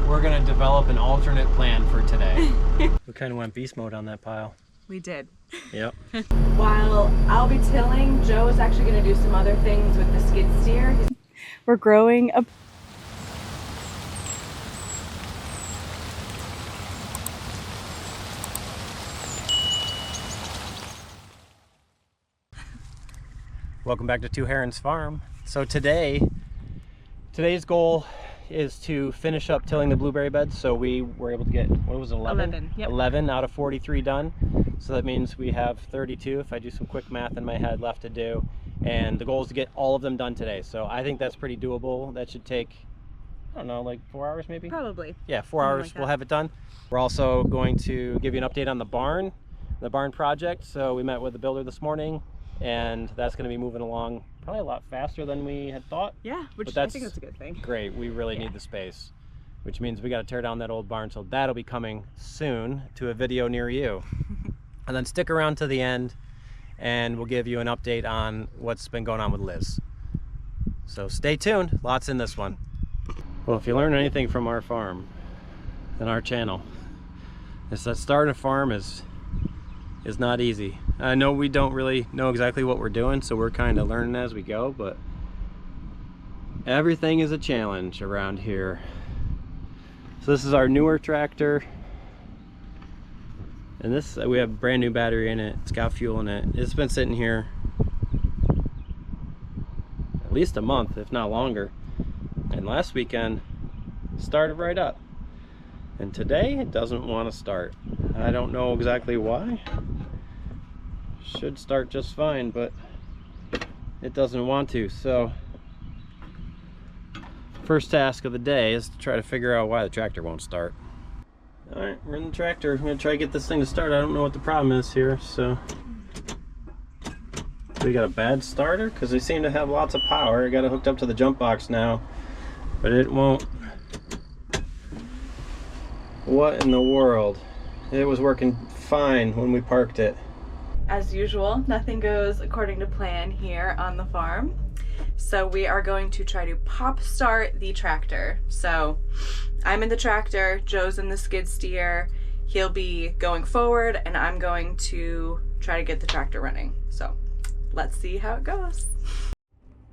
We're gonna develop an alternate plan for today. We kind of went beast mode on that pile. We did. Yep. While I'll be tilling, Joe is actually going to do some other things with the skid steer. We're growing a Welcome back to Two Herons Farm. So today's goal is to finish up tilling the blueberry beds. So we were able to get, what was it, 11? Yep. 11 out of 43 done. So that means we have 32, if I do some quick math in my head, left to do. And the goal is to get all of them done today. So I think that's pretty doable. That should take, I don't know, like 4 hours maybe? Probably. Yeah, 4 hours, like we'll have it done. We're also going to give you an update on the barn project. So we met with the builder this morning, and that's going to be moving along probably a lot faster than we had thought. Yeah, which I think that's a good thing. Great. We really need the space, which means we got to tear down that old barn. So that'll be coming soon to a video near you. And then stick around to the end and we'll give you an update on what's been going on with Liz. So stay tuned. Lots in this one. Well, if you learn anything from our farm and our channel, it's that starting a farm is not easy. I know we don't really know exactly what we're doing, so we're kind of learning as we go, but everything is a challenge around here. So this is our newer tractor, and this, we have a brand new battery in it. It's got fuel in it. It's been sitting here at least a month, if not longer, and last weekend started right up, and today it doesn't want to start. I don't know exactly why. Should start just fine, but it doesn't want to. So first task of the day is to try to figure out why the tractor won't start. All right, we're in the tractor. I'm gonna try to get this thing to start. I don't know what the problem is here. So we got a bad starter because they seem to have lots of power. I got it hooked up to the jump box now, but it won't. What in the world? It was working fine when we parked it. As usual, nothing goes according to plan here on the farm. So we are going to try to pop start the tractor. So I'm in the tractor, Joe's in the skid steer. He'll be going forward and I'm going to try to get the tractor running. So let's see how it goes.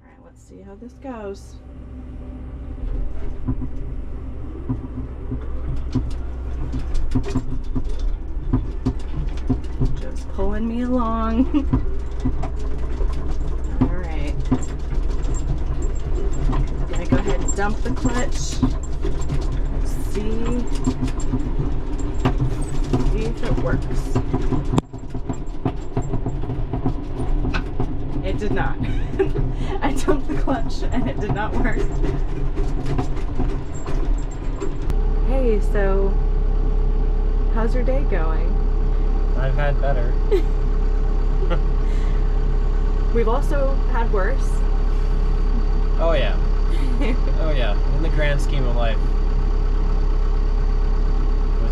All right, let's see how this goes. Just pulling me along. All right. I'm gonna go ahead and dump the clutch. Let's see if it works. It did not. I dumped the clutch and it did not work. Hey, so how's your day going? I've had better. We've also had worse. Oh yeah. Oh yeah. In the grand scheme of life.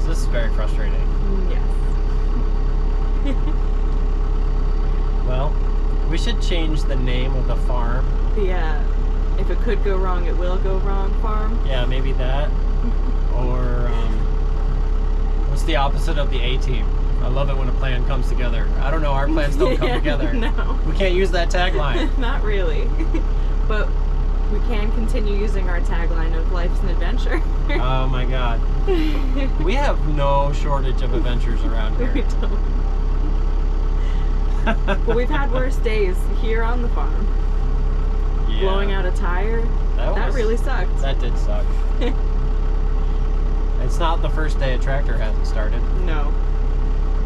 This is very frustrating. Yes. Well, we should change the name of the farm. The if it could go wrong, it will go wrong farm. Yeah, maybe that. Or what's the opposite of the A-team? I love it when a plan comes together. I don't know, our plans don't come together. No. We can't use that tagline. Not really. But we can continue using our tagline of life's an adventure. Oh my god. We have no shortage of adventures around here. We don't. But we've had worse days here on the farm. Yeah. Blowing out a tire. That really sucked. That did suck. It's not the first day a tractor hasn't started. No.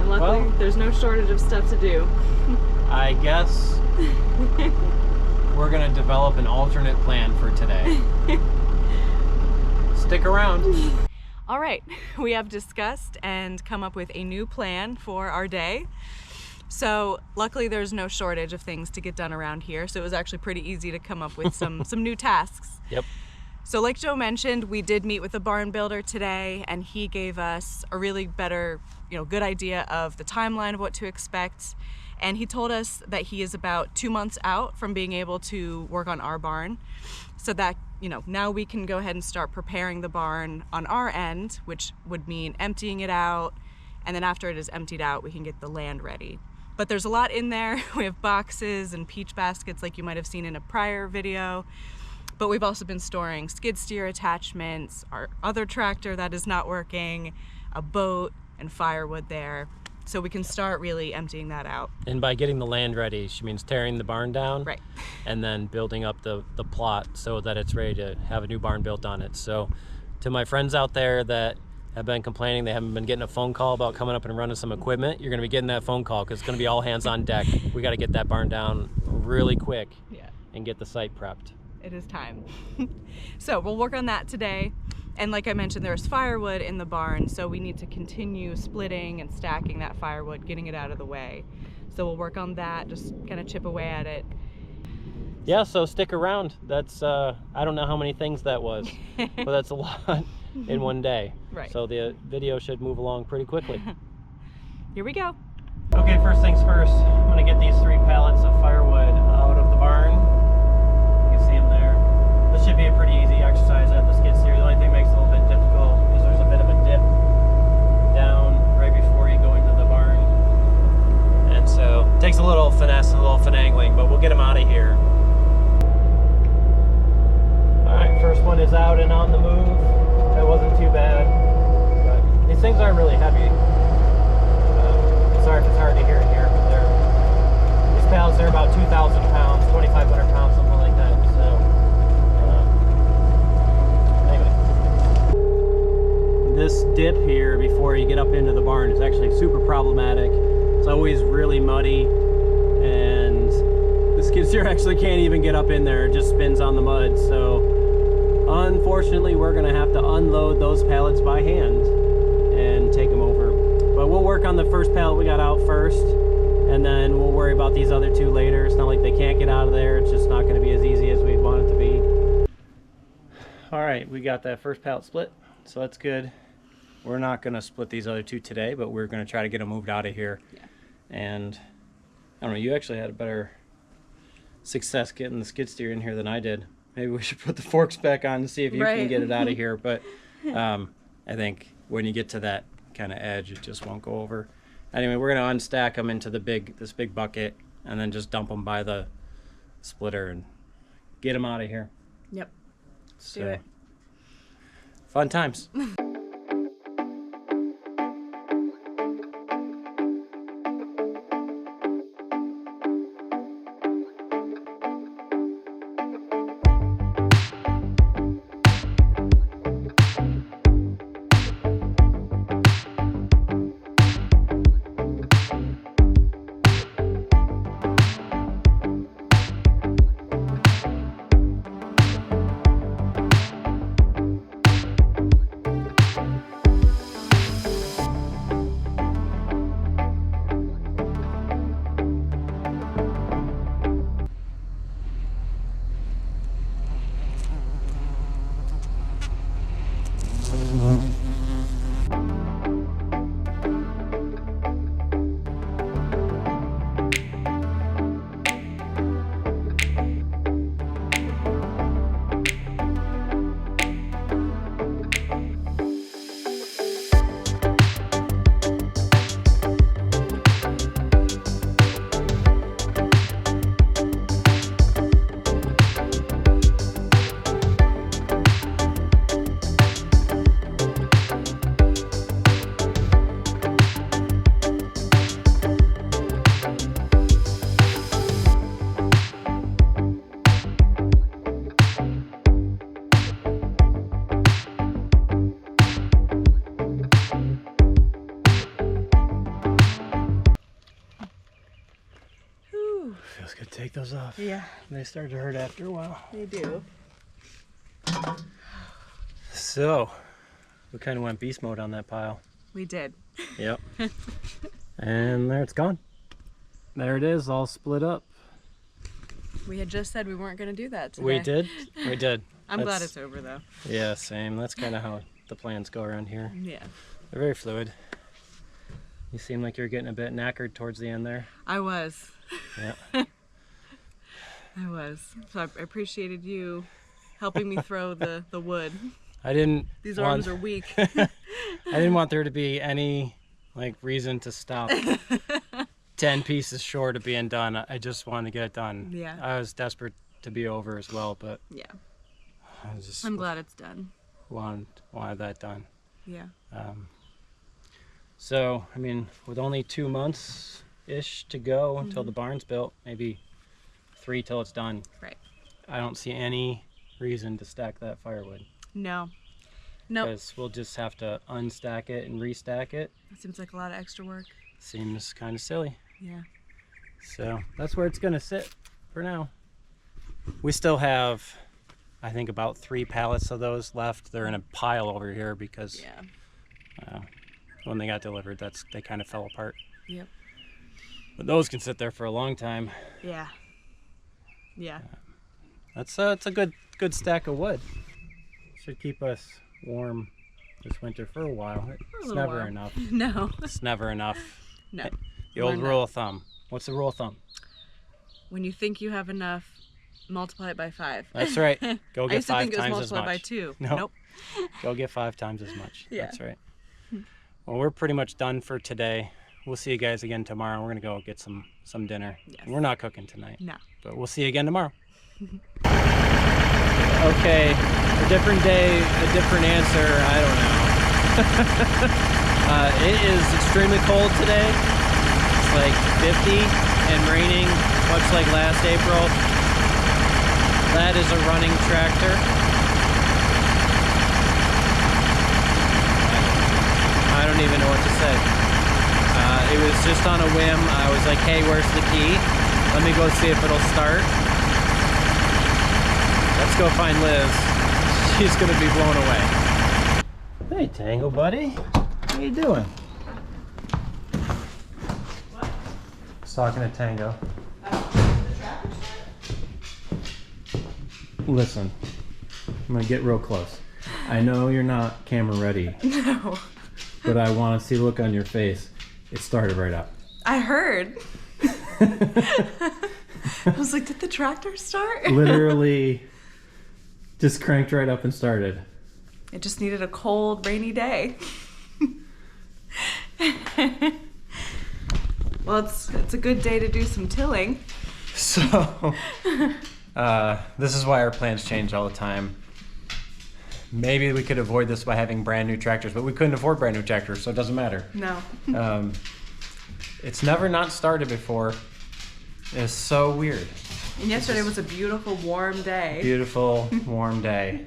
And luckily, there's no shortage of stuff to do. I guess we're gonna develop an alternate plan for today. Stick around. All right, we have discussed and come up with a new plan for our day. So luckily there's no shortage of things to get done around here. So it was actually pretty easy to come up with some new tasks. Yep. So like Joe mentioned, we did meet with the barn builder today and he gave us a really better, good idea of the timeline of what to expect. And he told us that he is about 2 months out from being able to work on our barn. So that you know, now we can go ahead and start preparing the barn on our end, which would mean emptying it out. And then after it is emptied out, we can get the land ready. But there's a lot in there. We have boxes and peach baskets like you might have seen in a prior video. But we've also been storing skid steer attachments, our other tractor that is not working, a boat, and firewood there. So we can start really emptying that out. And by getting the land ready, she means tearing the barn down. Right. And then building up the plot so that it's ready to have a new barn built on it. So to my friends out there that have been complaining they haven't been getting a phone call about coming up and running some equipment, you're going to be getting that phone call because it's going to be all hands on deck. We got to get that barn down really quick and get the site prepped. It is time. So we'll work on that today. And like I mentioned, there's firewood in the barn, so we need to continue splitting and stacking that firewood, getting it out of the way. So we'll work on that, just kind of chip away at it. Yeah, so stick around. That's, I don't know how many things that was, but that's a lot in one day. Right. So the video should move along pretty quickly. Here we go. Okay, first things first, I'm gonna get these 3 pallets of firewood out of the barn. You can see them there. This should be a pretty easy exercise at the skid steer. The only thing that makes it a little bit difficult is there's a bit of a dip down right before you go into the barn. And so it takes a little finesse, a little finagling, but we'll get them out of here. Alright, first one is out and on the move. That wasn't too bad. But these things aren't really heavy. Sorry if it's hard to hear in here, but these pallets, they're about 2,000 pounds, 2,500 pounds, something like that. So, anyway. This dip here before you get up into the barn is actually super problematic. It's always really muddy, and the skid steer actually can't even get up in there. It just spins on the mud. So, unfortunately, we're going to have to unload those pallets by hand and take them over. But we'll work on the first pallet we got out first, and then we'll worry about these other 2 later. It's not like they can't get out of there. It's just not going to be as easy as we'd want it to be. All right, we got that first pallet split, so that's good. We're not going to split these other 2 today, but we're going to try to get them moved out of here. Yeah. And I don't know, you actually had a better success getting the skid steer in here than I did. Maybe we should put the forks back on to see if you can get it out of here. But I think when you get to that kind of edge, it just won't go over. Anyway, we're going to unstack them into this big bucket and then just dump them by the splitter and get them out of here. Yep. So, do it. Fun times. Feels good to take those off. Yeah. They start to hurt after a while. They do. So, we kind of went beast mode on that pile. We did. Yep. And there it's gone. There it is, all split up. We had just said we weren't going to do that today. We did? We did. I'm glad it's over though. Yeah, same. That's kind of how the plans go around here. Yeah. They're very fluid. You seem like you're getting a bit knackered towards the end there. I was. Yeah. I was. So I appreciated you helping me throw the wood. I didn't. These arms are weak. I didn't want there to be any like reason to stop 10 pieces short of being done. I just wanted to get it done. Yeah. I was desperate to be over as well, but Yeah. I'm glad it's done. Wanted that done. Yeah. So, I mean, with only 2 months-ish to go until the barn's built, maybe 3 till it's done. Right. I don't see any reason to stack that firewood. No. Nope. Because we'll just have to unstack it and restack it. It seems like a lot of extra work. Seems kind of silly. Yeah. So that's where it's gonna sit for now. We still have, I think, about 3 pallets of those left. They're in a pile over here because when they got delivered, they kind of fell apart. Yep. But those can sit there for a long time. Yeah. Yeah. It's a good stack of wood. Should keep us warm this winter for a while. It's never enough. No. It's never enough. No. The old rule of thumb. What's the rule of thumb? When you think you have enough, multiply it by 5. That's right. Go I get used to 5 think it was times as multiplied much. by 2. Nope. Go get 5 times as much. Yeah. That's right. Well, we're pretty much done for today. We'll see you guys again tomorrow. We're gonna go get some dinner. Yes. We're not cooking tonight. No. But we'll see you again tomorrow. Okay, a different day, a different answer. I don't know. It is extremely cold today. It's like 50 and raining, much like last April. That is a running tractor. I don't even know what to say. It was just on a whim. I was like, hey, where's the key? Let me go see if it'll start. Let's go find Liz. She's gonna be blown away. Hey, Tango buddy. How you doing? What? I was talking to Tango. Listen, I'm gonna get real close. I know you're not camera ready. No. But I want to see the look on your face. It started right up. I heard. I was like, did the tractor start? Literally just cranked right up and started. It just needed a cold, rainy day. Well, it's a good day to do some tilling. So, this is why our plans change all the time. Maybe we could avoid this by having brand new tractors, but we couldn't afford brand new tractors, so it doesn't matter. No. It's never not started before. It's so weird. And yesterday was a beautiful, warm day. Beautiful, warm day.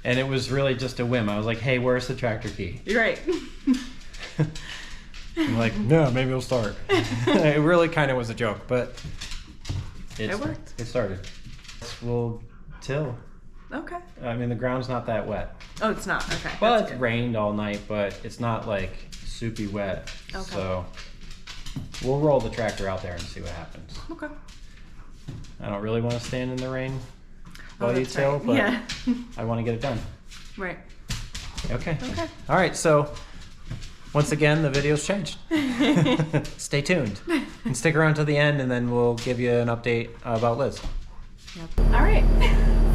And it was really just a whim. I was like, hey, where's the tractor key? You're right. I'm like, no, maybe it'll start. It really kind of was a joke, but it worked. It started. We'll till. Okay. I mean, the ground's not that wet. Oh, it's not. Okay. Well, it's rained all night, but it's not like soupy wet. Okay. So we'll roll the tractor out there and see what happens. Okay. I don't really want to stand in the rain while you till, right. but yeah. I want to get it done. Right. Okay. Okay. All right. So once again, the video's changed. Stay tuned and stick around to the end, and then we'll give you an update about Liz. Yep. All right.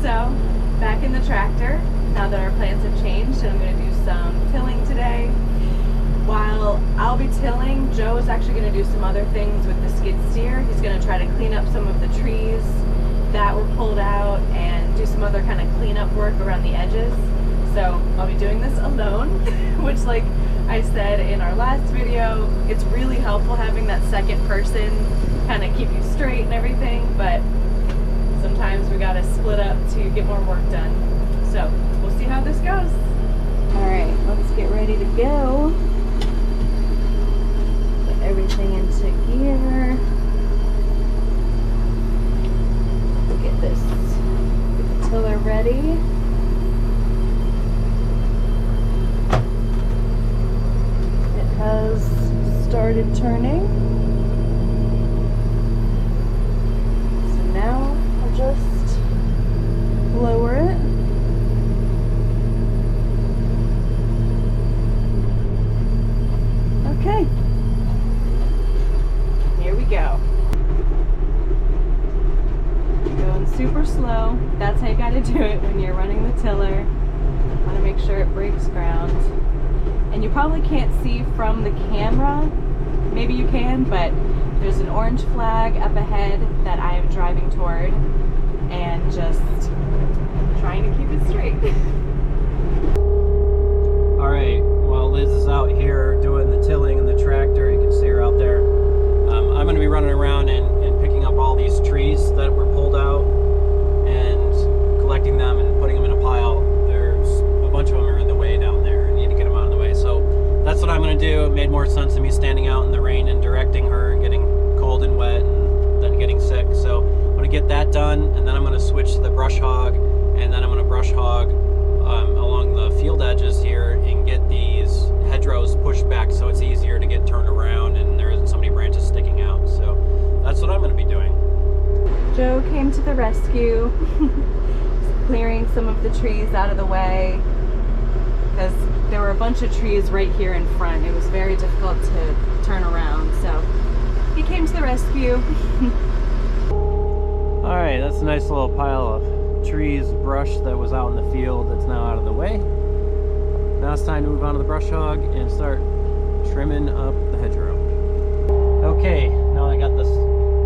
So back in the tractor, now that our plans have changed, and I'm going to do some tilling today. While I'll be tilling, Joe is actually going to do some other things with the skid steer. He's going to try to clean up some of the trees that were pulled out and do some other kind of cleanup work around the edges. So I'll be doing this alone, which, like I said in our last video, it's really helpful having that second person kind of keep you straight and everything, but sometimes we gotta split up to get more work done. So we'll see how this goes. All right, let's get ready to go. Put everything into gear. Get the tiller ready. It has started turning. So now I'll just lower it. Okay. Here sure it breaks ground. And you probably can't see from the camera, maybe you can, but there's an orange flag up ahead that I am driving toward and just trying to keep it straight. All right, well, Liz is out here doing the tilling and the tractor. You can see her out there. I'm going to be running around and picking up all these trees that were pulled out and collecting them and putting them in a pile. There's a bunch of them are in the way down there. I need to get them out of the way. So that's what I'm going to do. It made more sense to me standing out in the rain and directing her and getting cold and wet and then getting sick. So I'm going to get that done, and then I'm going to switch to the brush hog, and then I'm going to brush hog along the field edges here and get these hedgerows pushed back so it's easier to get turned around and there isn't so many branches sticking out. So that's what I'm going to be doing. Joe came to the rescue, clearing some of the trees out of the way because there were a bunch of trees right here in front. It was very difficult to turn around, so he came to the rescue. All right, that's a nice little pile of trees, brush that was out in the field that's now out of the way. Now it's time to move on to the brush hog and start trimming up the hedgerow. Okay, now I got this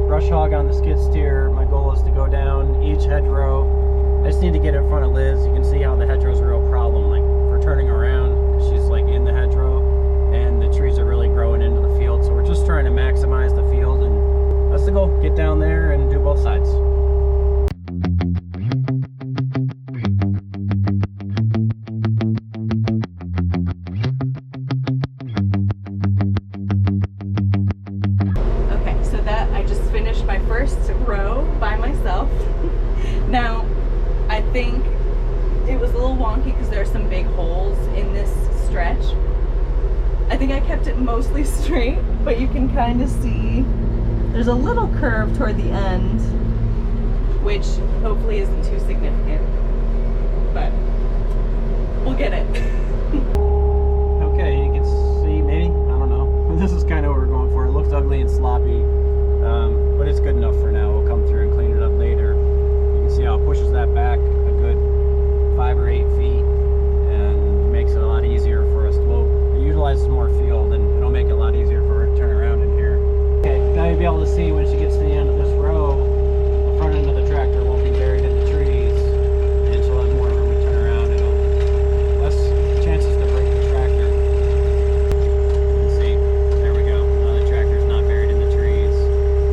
brush hog on the skid steer. My goal is to go down each hedgerow. I just need to get in front of Liz. You can see how the hedgerow's a real problem, like for turning around. She's like in the hedgerow and the trees are really growing into the field. So we're just trying to maximize the field, and that's the goal. Get down there and do both sides. Row by myself. Now, I think it was a little wonky because there are some big holes in this stretch. I think I kept it mostly straight, but you can kind of see there's a little curve toward the end, which hopefully isn't too significant, but we'll get it. Okay, you can see, maybe, I don't know. This is kind of what we're going for. It looks ugly and sloppy. But it's good enough for now. We'll come through and clean it up later. You can see how it pushes that back a good 5 or 8 feet and makes it a lot easier for us. It utilizes more field and it'll make it a lot easier for her to turn around in here. Okay, now you'll be able to see when she gets to the end of this row, the front end of the tractor won't be buried in the trees and she'll have more room to turn around. It'll less chances to break the tractor. You can see, there we go. Now the tractor's not buried in the trees.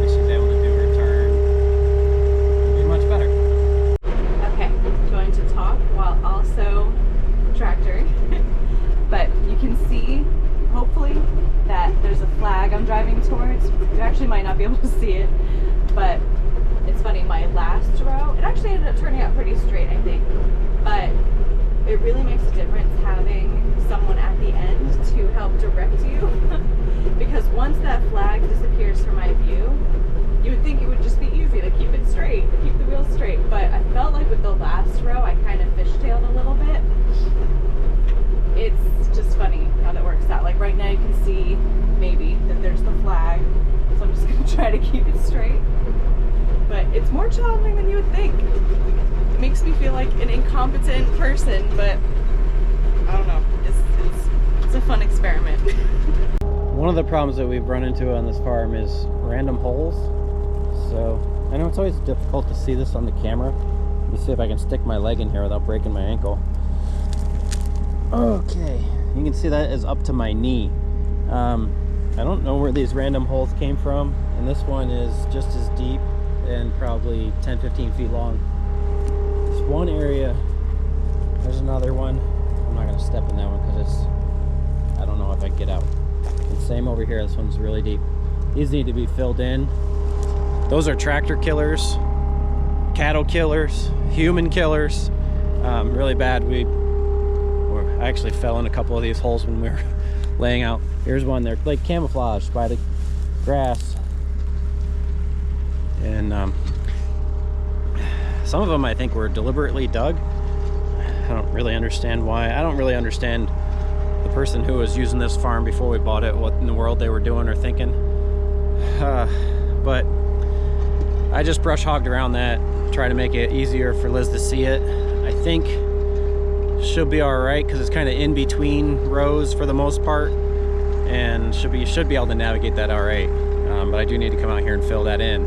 She's able to do her turn. It'll be much better. Okay, going to talk while also tractoring. But you can see, hopefully, that there's a flag I'm driving towards. You actually might not be able to see it, but it's funny, my last row, it actually ended up turning out pretty straight, I think. But it really makes a difference having someone at the end to help direct you. Because once that flag disappears from my view, you would think it would just be easy to keep it straight, keep the wheels straight. But I felt like with the last row, I kind of fishtailed a little bit. It's just funny how that works out. Like right now you can see maybe that there's the flag. So I'm just gonna try to keep it straight. But it's more challenging than you would think. It makes me feel like an incompetent person, but I don't know. It's a fun experiment. One of the problems that we've run into on this farm is random holes. So I know it's always difficult to see this on the camera. Let me see if I can stick my leg in here without breaking my ankle. Okay, you can see that is up to my knee. I don't know where these random holes came from, and this one is just as deep and probably 10-15 feet long. There's one area, there's another one. I'm not going to step in that one because I don't know if I can get out. And same over here, this one's really deep. These need to be filled in. Those are tractor killers, cattle killers, human killers. Really bad. I actually fell in a couple of these holes when we were laying out. Here's one, they're like camouflaged by the grass. And some of them I think were deliberately dug. I don't really understand why. I don't really understand the person who was using this farm before we bought it, what in the world they were doing or thinking. But I just brush hogged around that, try to make it easier for Liz to see it. I think should be all right because it's kind of in between rows for the most part, and should be able to navigate that all right. But I do need to come out here and fill that in.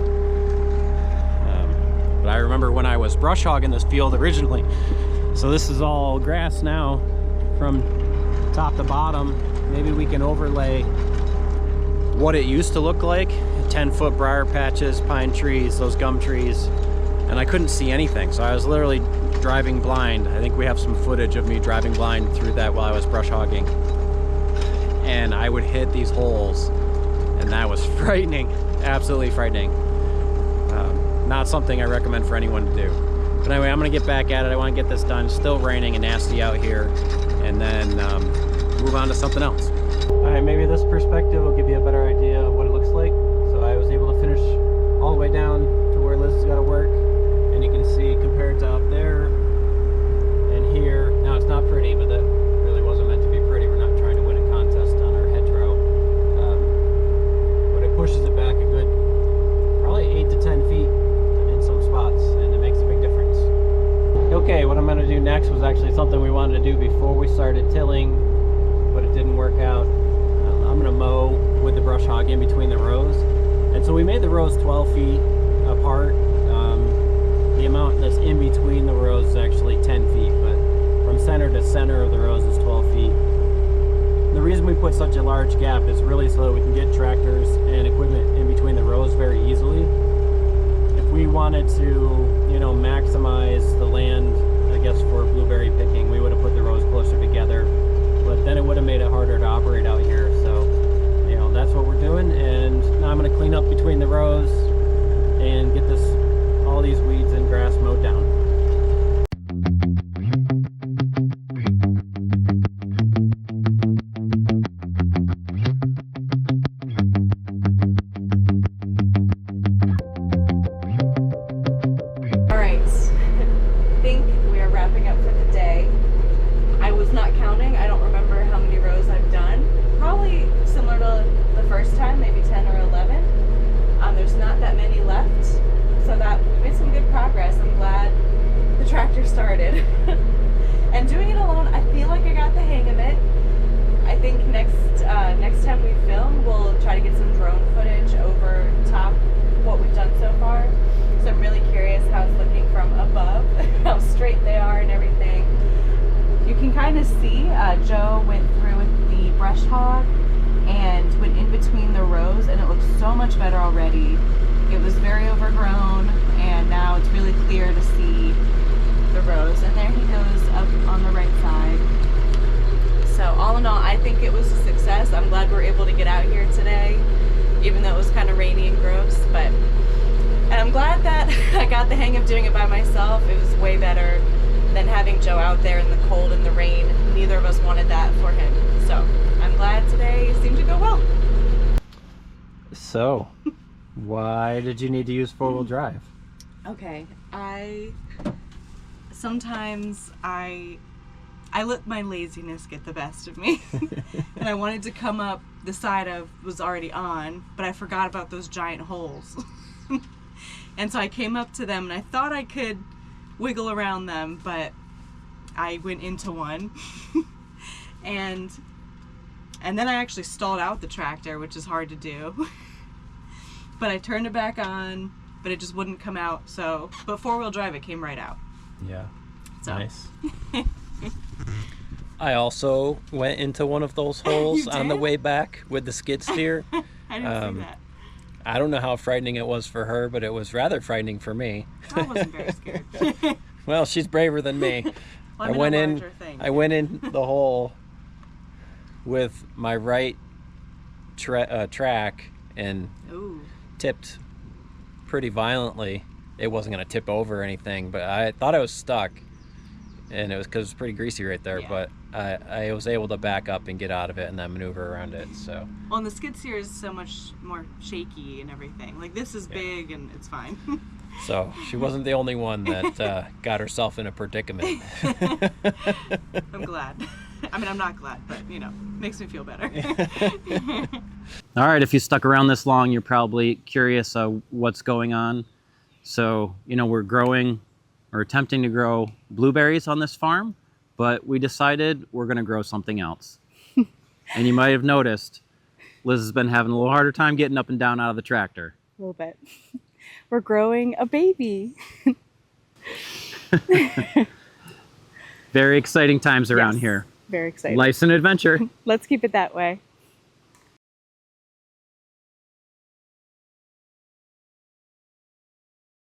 But I remember when I was brush hogging this field originally, so this is all grass now from top to bottom. Maybe we can overlay what it used to look like, 10-foot briar patches, pine trees, those gum trees, and I couldn't see anything, so I was literally driving blind. I think we have some footage of me driving blind through that while I was brush hogging, and I would hit these holes, and that was frightening, absolutely frightening. Not something I recommend for anyone to do. But anyway, I'm gonna get back at it. I want to get this done. Still raining and nasty out here, and then move on to something else. All right, maybe this perspective will give you a better idea of what it looks like. So I was able to finish all the way down to where Liz has got to work, and you can see compared to up there and here. Now it's not pretty, but that really wasn't meant to be pretty. We're not trying to win a contest on our hedgerow, but it pushes it back a good, probably 8 to 10 feet in some spots, and it makes a big difference. Okay, what I'm going to do next was actually something we wanted to do before we started tilling, but it didn't work out. I'm gonna mow with the brush hog in between the rows, and so we made the rows 12 feet apart. The amount that's in between the rows is actually 10 feet, but from center to center of the rows is 12 feet. The reason we put such a large gap is really so that we can get tractors and equipment in between the rows very easily. If we wanted to, you know, maximize the land, I guess, for blueberry picking, we would have put the rows closer together, but then it would have made it harder to operate out here. So, you know, that's what we're doing, and now I'm going to clean up between the rows and get all these weeds and grass mowed down. All right, I think we are wrapping up for the day. I was not counting. I don't remember how many rows I've done. Probably similar to the first time, maybe 10 or 11. There's not that many left, so that we made some good progress. I'm glad the tractor started. And doing it alone, I feel like I got the hang of it. I think next time we film, we'll try to get some drone footage over top what we've done so far. So I'm really curious how it's looking from above, how straight they are and everything. You can kind of see Joe went through with the brush hog and went in between the rows, and it looks so much better already. It was very overgrown, and now it's really clear to see the rows. And there he goes up on the right side. So all in all, I think it was a success. I'm glad we're able to get out here today, even though it was kind of rainy and gross. And I'm glad that I got the hang of doing it by myself. It was way better than having Joe out there in the cold and the rain. Neither of us wanted that for him. So I'm glad today seemed to go well. So, why did you need to use four-wheel drive? Okay, sometimes I let my laziness get the best of me. And I wanted to come up the side I was already on, but I forgot about those giant holes. And so I came up to them, and I thought I could wiggle around them, but I went into one. and then I actually stalled out the tractor, which is hard to do. But I turned it back on, but it just wouldn't come out. So, but four-wheel drive, it came right out. Yeah, So. nice. I also went into one of those holes on the way back with the skid steer. I didn't see that. I don't know how frightening it was for her, but it was rather frightening for me. I wasn't very scared. Well, she's braver than me. Well, I went in the hole with my right track and Ooh. tipped pretty violently. It wasn't going to tip over or anything, but I thought I was stuck, and it was because it was pretty greasy right there. Yeah. But I was able to back up and get out of it and then maneuver around it. So. Well, and the skid steer is so much more shaky and everything. Like, this is big and it's fine. So she wasn't the only one that got herself in a predicament. I'm glad. I mean, I'm not glad, but, you know, makes me feel better. All right, if you stuck around this long, you're probably curious what's going on. So, you know, we're growing or attempting to grow blueberries on this farm, but we decided we're going to grow something else. And you might have noticed Liz has been having a little harder time getting up and down out of the tractor. A little bit. We're growing a baby. Very exciting times around Yes, here. very exciting. Life's an adventure. Let's keep it that way.